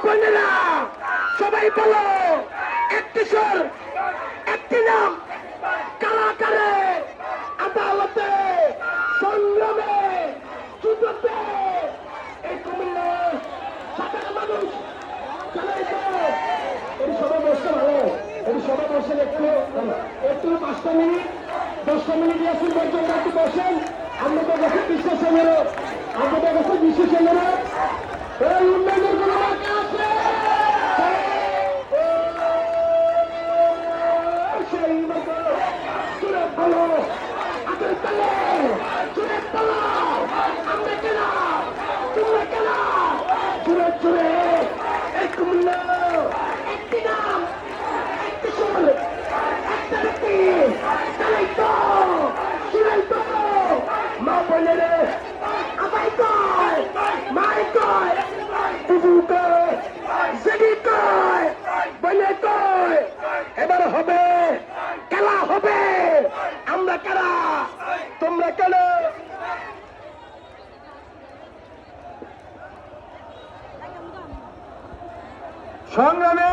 বোনেরা সবাই বলো, একটি সুর, একটি নাম, কারাগারে, আদালতে, সংগ্রামে, যুদ্ধতে, এই কুমিল্লার সাধারণ মানুষ জানাই তো। এই সবাই বসতে ভালো, এই সবাই বসেন একটু 5টা মিনিট 10টা মিনিট আসুন পর্যন্ত একটু বসেন। আমাদের কাছে বিশ্বাসের, আমাদের কাছে বিশ্বাসের এই উন্নয়নের কোনো বাকি আছে? সেই মতো চুরে ফেলো, আগে ফেলো, চুরে ফেলো, আমরা কেন, তোমরা কেন, চুরে চুরে এই কুমিল্লা একটি নাম, একটি সুর, একটা ব্যক্তি, তাই তো চুরাই তো মা বোনেরে আবাই কয়, মাই কয়, বুবু কয়, জেডি কয়, বনে কয়, এবার হবে, খেলা হবে। আমরা কারা, তোমরা কেন? সংগ্রামে